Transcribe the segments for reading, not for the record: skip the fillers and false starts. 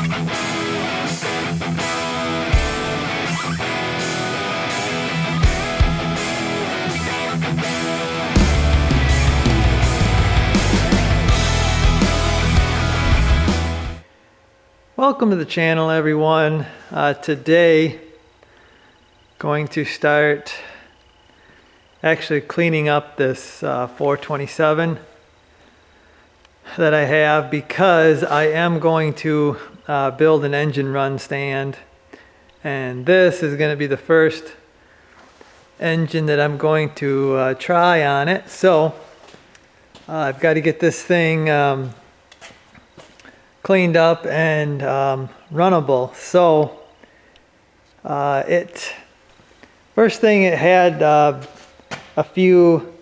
Welcome to the channel, everyone. Today going to start actually cleaning up this 427 that I have, because I am going to build an engine run stand, and this is going to be the first engine that I'm going to try on it. So I've got to get this thing cleaned up and runnable. So first thing, it had a few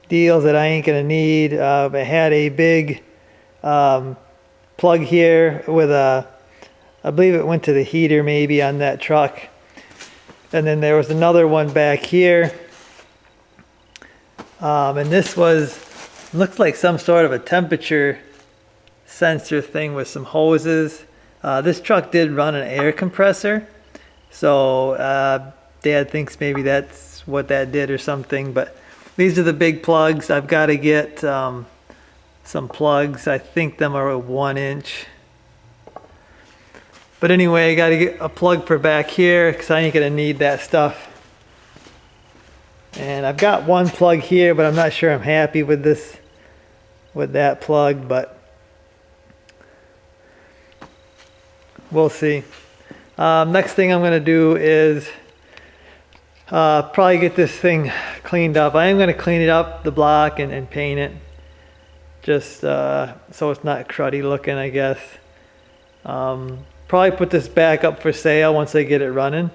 deals that I ain't gonna need. It had a big plug here with I believe it went to the heater maybe on that truck, and then there was another one back here, and this looks like some sort of a temperature sensor thing with some hoses. This truck did run an air compressor, so Dad thinks maybe that's what that did or something. But these are the big plugs. I've got to get some plugs. I think them are 1 inch. But anyway, I got to get a plug for back here because I ain't gonna need that stuff. And I've got one plug here, but I'm not sure I'm happy with that plug, but we'll see. Next thing I'm going to do is probably get this thing cleaned up. I am going to clean it up, the block, and paint it, just so it's not cruddy looking, I guess. Probably put this back up for sale once I get it running.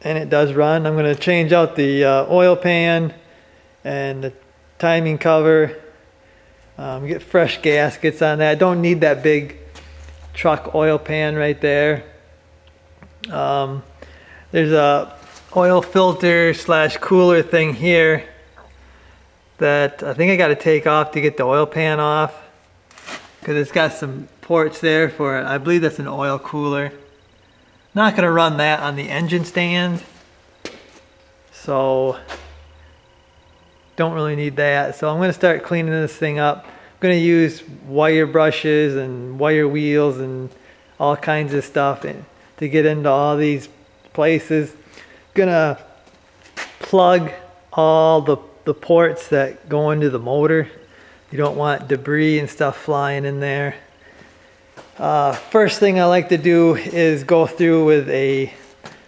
And it does run. I'm going to change out the oil pan and the timing cover. Get fresh gaskets on that. Don't need that big truck oil pan right there. There's a oil filter / cooler thing here that I think I got to take off to get the oil pan off, because it's got some ports there for, I believe that's an oil cooler. Not going to run that on the engine stand, so don't really need that. So I'm going to start cleaning this thing up. I'm going to use wire brushes and wire wheels and all kinds of stuff to get into all these places. Going to plug all the ports that go into the motor. You don't want debris and stuff flying in there. First thing I like to do is go through with a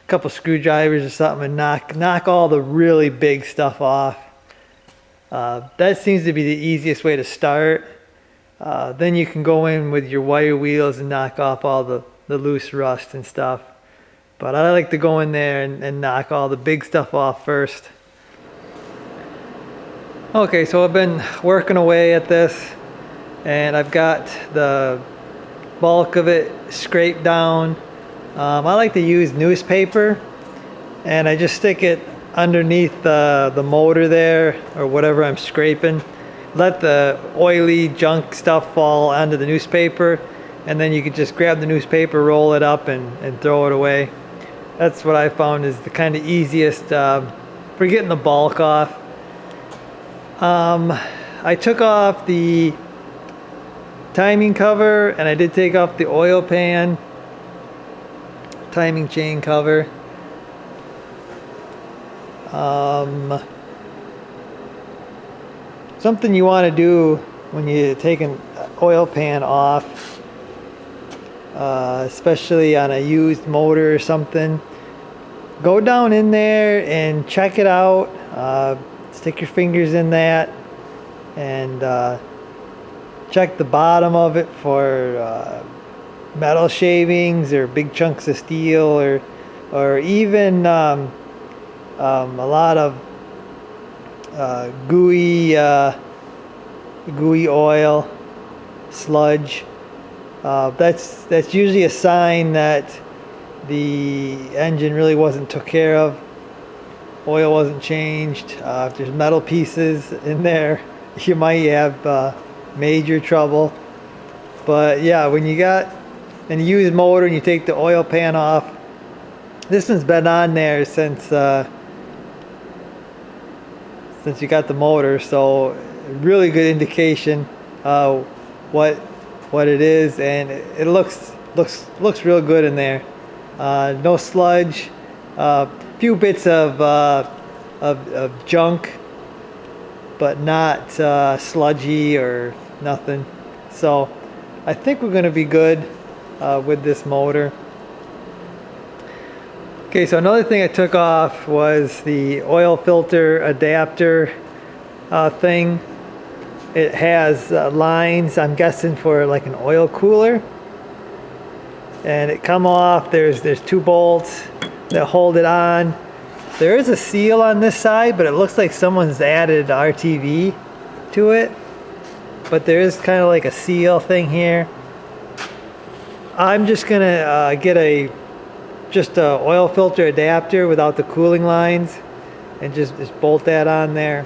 couple screwdrivers or something and knock all the really big stuff off. That seems to be the easiest way to start. Then you can go in with your wire wheels and knock off all the loose rust and stuff. But I like to go in there and knock all the big stuff off first. Okay, so I've been working away at this, and I've got the bulk of it scraped down. I like to use newspaper, and I just stick it underneath the motor there, or whatever I'm scraping. Let the oily junk stuff fall onto the newspaper, and then you can just grab the newspaper, roll it up, and throw it away. That's what I found is the kind of easiest for getting the bulk off. I took off the timing cover, and I did take off the oil pan, timing chain cover. Something you want to do when you take an oil pan off, especially on a used motor or something, go down in there and check it out. Stick your fingers in that and check the bottom of it for metal shavings or big chunks of steel, or even a lot of gooey oil, sludge. That's usually a sign that the engine really wasn't took care of. Oil wasn't changed. If there's metal pieces in there, you might have major trouble. But yeah, when you got and you use motor and you take the oil pan off. This one's been on there since you got the motor, so really good indication what it is, and it looks real good in there. No sludge, few bits of junk, but not sludgy or nothing. So I think we're going to be good with this motor. Okay, so another thing I took off was the oil filter adapter thing. It has lines, I'm guessing, for like an oil cooler, and it come off. There's 2 bolts that hold it on. There is a seal on this side, but it looks like someone's added RTV to it, but there is kind of like a seal thing here. I'm just gonna get a oil filter adapter without the cooling lines and just bolt that on there.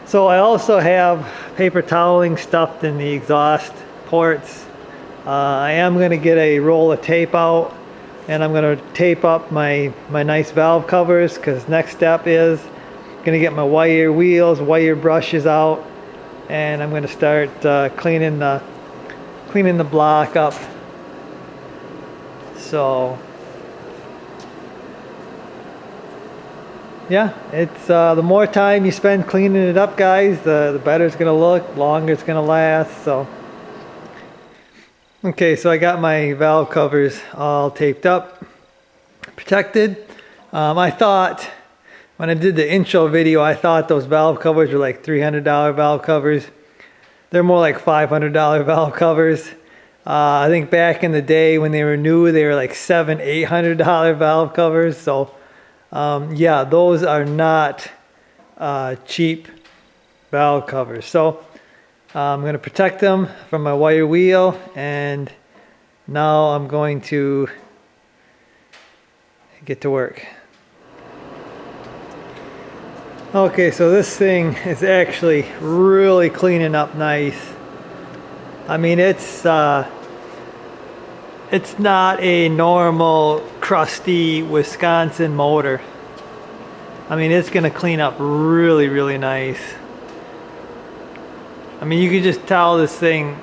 So I also have paper toweling stuffed in the exhaust ports. I am going to get a roll of tape out, and I'm going to tape up my nice valve covers, because next step is going to get my wire wheels, wire brushes out, and I'm going to start cleaning the block up. So yeah, it's the more time you spend cleaning it up, guys, the better it's gonna look, longer it's gonna last. So okay, so I got my valve covers all taped up, protected. I thought when I did the intro video, I thought those valve covers were like $300 valve covers. They're more like $500 valve covers. I think back in the day when they were new, they were like $700-800 valve covers. So yeah, those are not cheap valve covers. So I'm going to protect them from my wire wheel, and now I'm going to get to work. Okay, so this thing is actually really cleaning up nice. I mean, it's not a normal crusty Wisconsin motor. I mean, it's gonna clean up really, really nice. I mean, you can just tell this thing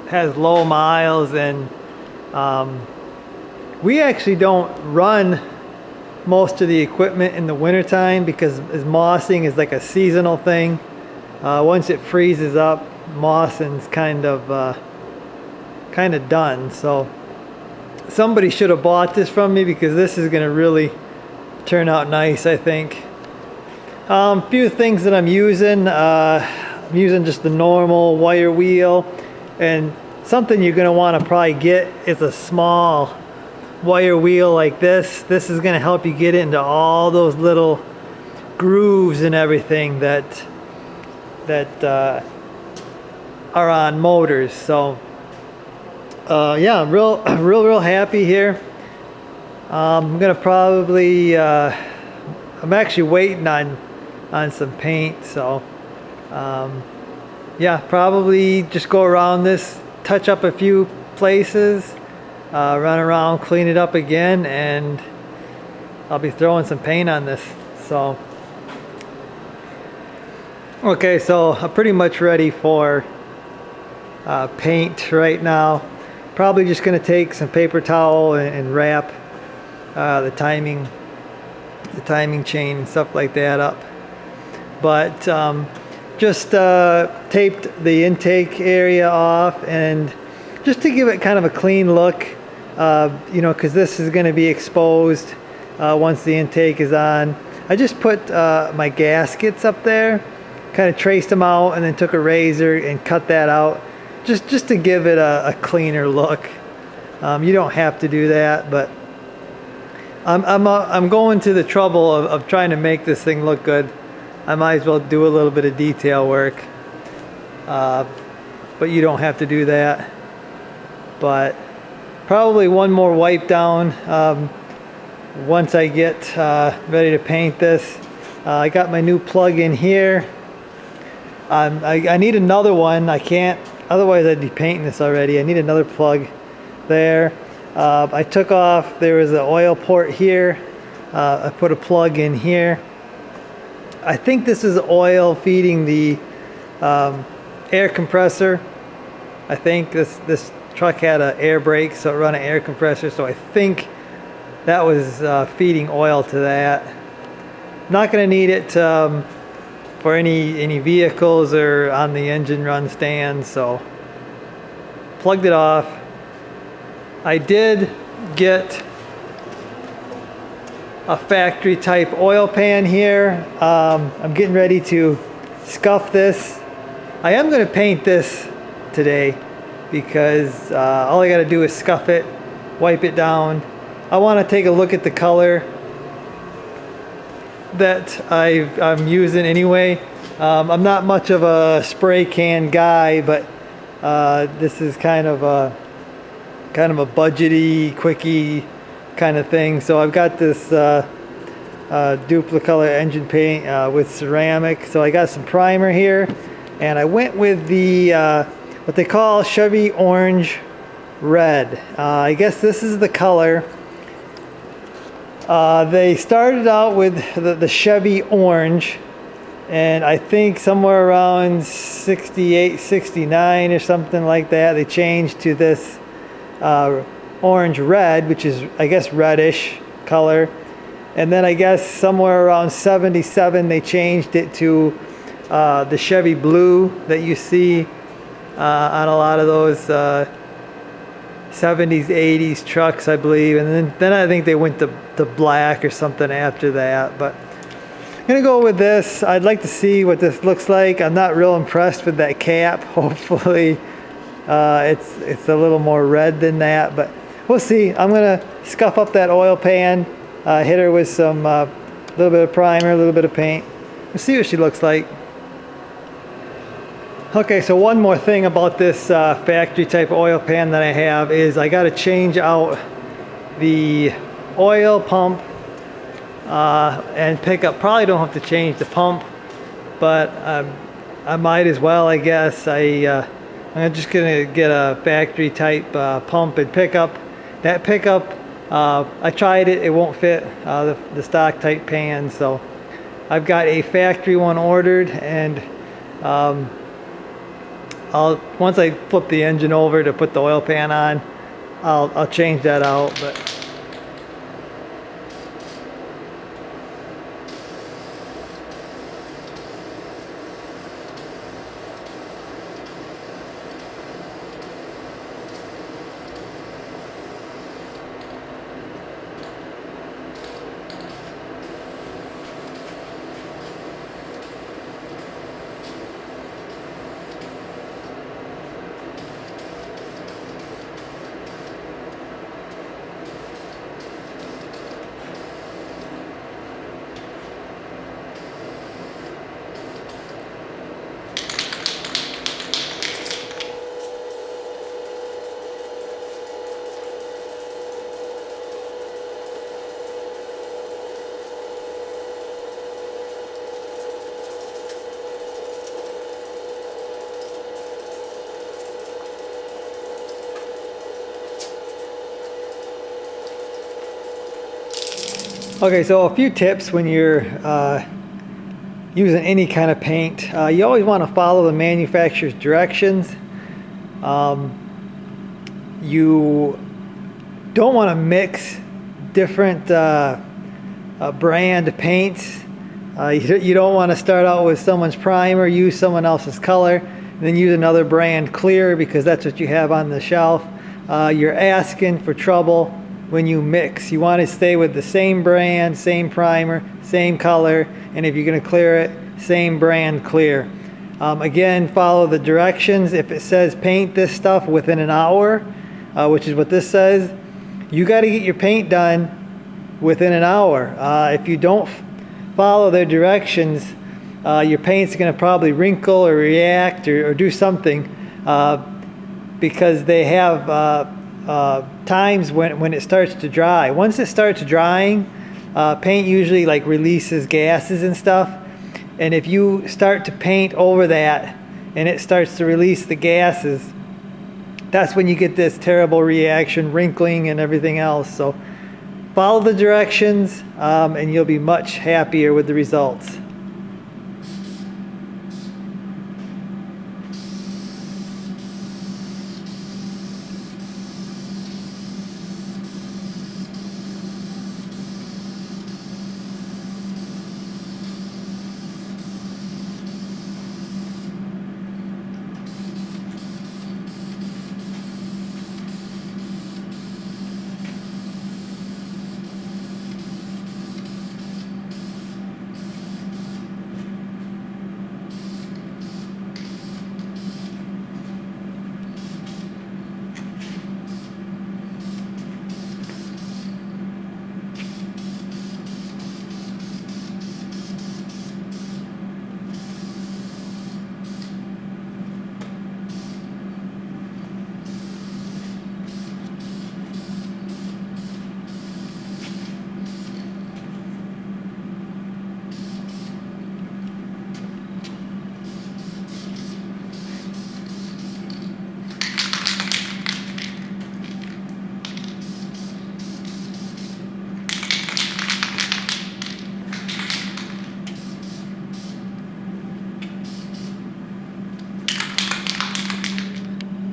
has low miles, and we actually don't run most of the equipment in the wintertime, because mossing is like a seasonal thing. Once it freezes up, mossing's kind of done. So somebody should have bought this from me, because this is going to really turn out nice, I think. Few things that I'm using. I'm using just the normal wire wheel, and something you're going to want to probably get is a small wire wheel like this. This is going to help you get into all those little grooves and everything that are on motors. So yeah, I'm real happy here. I'm gonna probably I'm actually waiting on some paint, so yeah, probably just go around this, touch up a few places, run around, clean it up again, and I'll be throwing some paint on this. So okay, so I'm pretty much ready for paint right now. Probably just going to take some paper towel and wrap the timing chain and stuff like that up. But just taped the intake area off, and just to give it kind of a clean look, you know, because this is going to be exposed once the intake is on. I just put my gaskets up there, kind of traced them out, and then took a razor and cut that out, just to give it a cleaner look. You don't have to do that, but I'm going to the trouble of trying to make this thing look good. I might as well do a little bit of detail work, but you don't have to do that. But probably one more wipe down once I get ready to paint this. I got my new plug in here. I need another one. I can't Otherwise I'd be painting this already. I need another plug there. I took off, there was an oil port here. I put a plug in here. I think this is oil feeding the air compressor. I think this truck had an air brake, so it run an air compressor, so I think that was feeding oil to that. Not going to need it for any vehicles or on the engine run stand, so plugged it off. I did get a factory type oil pan here. I'm getting ready to scuff this. I am going to paint this today because all I got to do is scuff it, wipe it down. I want to take a look at the color that I'm using anyway. I'm not much of a spray can guy, but this is kind of a budgety, quickie kind of thing. So I've got this Duplicolor engine paint with ceramic. So I got some primer here, and I went with the what they call Chevy Orange Red. I guess this is the color. They started out with the Chevy Orange, and I think somewhere around 68, 69 or something like that, they changed to this Orange Red, which is, I guess, reddish color. And then I guess somewhere around 77 they changed it to the Chevy Blue that you see on a lot of those 70s, 80s trucks, I believe. And then I think they went to black or something after that. But I'm gonna go with this. I'd like to see what this looks like. I'm not real impressed with that cap. Hopefully it's a little more red than that, but we'll see. I'm gonna scuff up that oil pan, hit her with some little bit of primer, a little bit of paint. We'll see what she looks like. Okay, so one more thing about this factory type oil pan that I have is I got to change out the oil pump and pickup. Probably don't have to change the pump, but I might as well, I guess. I'm just gonna get a factory type pump and pickup. That pickup, I tried it, it won't fit the stock type pan, so I've got a factory one ordered, and once I flip the engine over to put the oil pan on, I'll change that out. But okay, so a few tips when you're using any kind of paint. You always want to follow the manufacturer's directions. You don't want to mix different brand paints. You don't want to start out with someone's primer, use someone else's color, and then use another brand clear because that's what you have on the shelf. You're asking for trouble when you mix. You want to stay with the same brand, same primer, same color, and if you're going to clear it, same brand clear. Again, follow the directions. If it says paint this stuff within an hour, which is what this says, you got to get your paint done within an hour. If you don't follow their directions, your paint's going to probably wrinkle or react or do something because they have times when it starts to dry. Once it starts drying, paint usually like releases gases and stuff, and if you start to paint over that and it starts to release the gases, that's when you get this terrible reaction, wrinkling and everything else. So follow the directions and you'll be much happier with the results.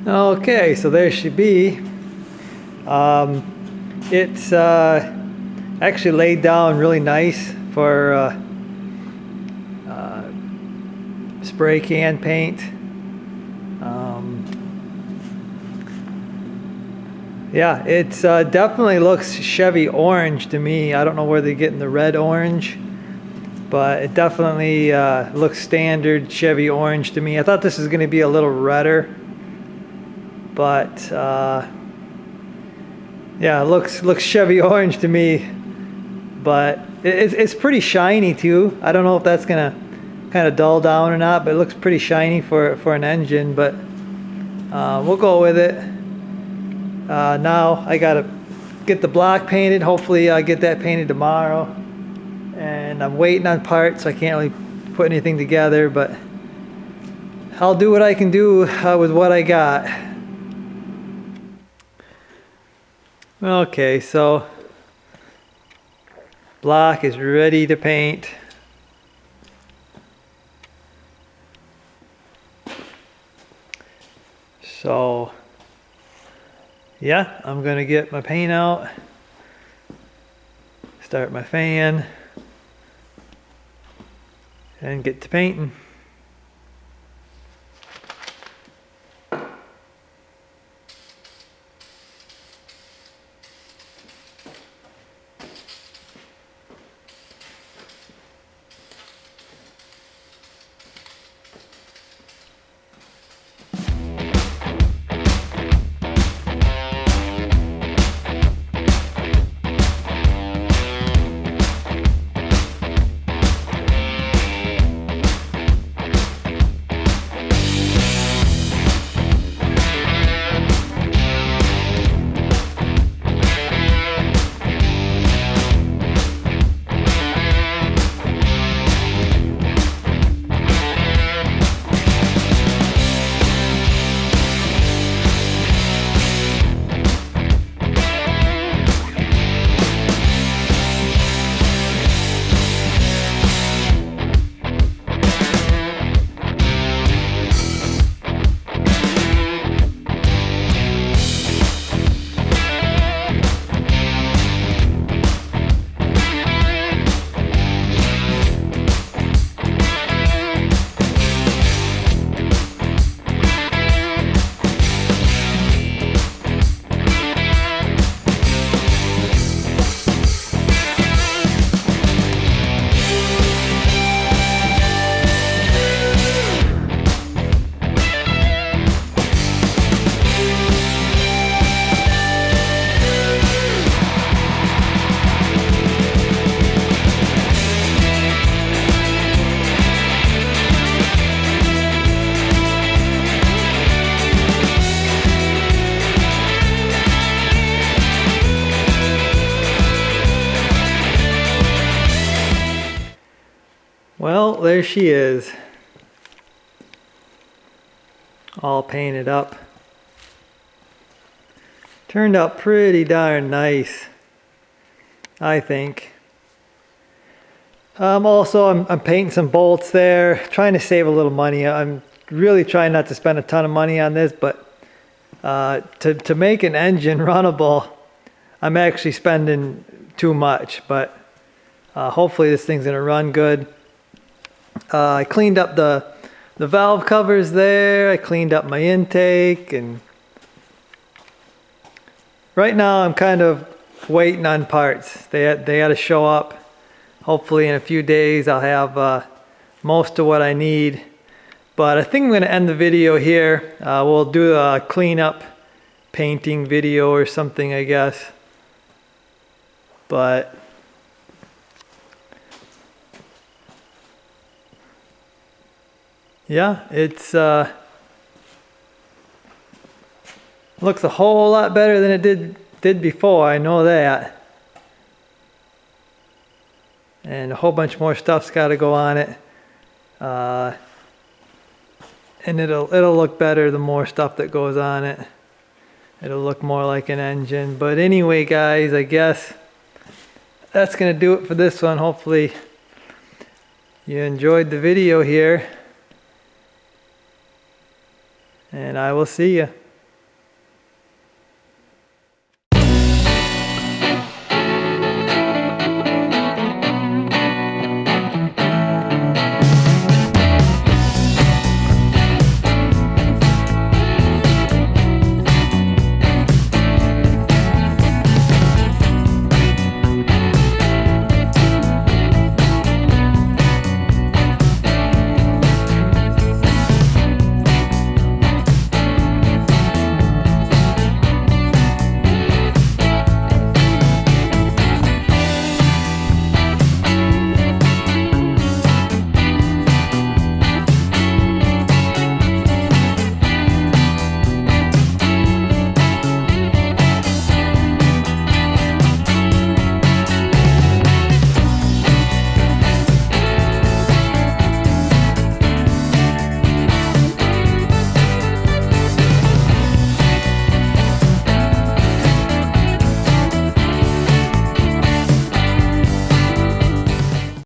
Okay, so there should be. It's actually laid down really nice for spray can paint. Yeah, it's definitely looks Chevy orange to me. I don't know where they're getting the red orange, but it definitely looks standard Chevy orange to me. I thought this was going to be a little redder. But yeah, it looks Chevy orange to me, but it's pretty shiny too. I don't know if that's gonna kind of dull down or not, but it looks pretty shiny for an engine. But we'll go with it. Now I gotta get the block painted. Hopefully I get that painted tomorrow. And I'm waiting on parts, so I can't really put anything together, but I'll do what I can do with what I got. Okay, so block is ready to paint. So yeah, I'm gonna get my paint out, start my fan, and get to painting. Well, there she is. all painted up. Turned out pretty darn nice, I think. Also, I'm painting some bolts there, trying to save a little money. I'm really trying not to spend a ton of money on this, but to make an engine runnable, I'm actually spending too much, but hopefully this thing's gonna run good. I cleaned up the valve covers there. I cleaned up my intake, and right now I'm kind of waiting on parts. They got to show up. Hopefully in a few days I'll have most of what I need. But I think I'm going to end the video here. We'll do a cleanup painting video or something, I guess. But yeah, it's looks a whole lot better than it did before. I know that. And a whole bunch more stuff's got to go on it. And it'll look better the more stuff that goes on it. It'll look more like an engine. But anyway, guys, I guess that's gonna do it for this one. Hopefully you enjoyed the video here, and I will see you.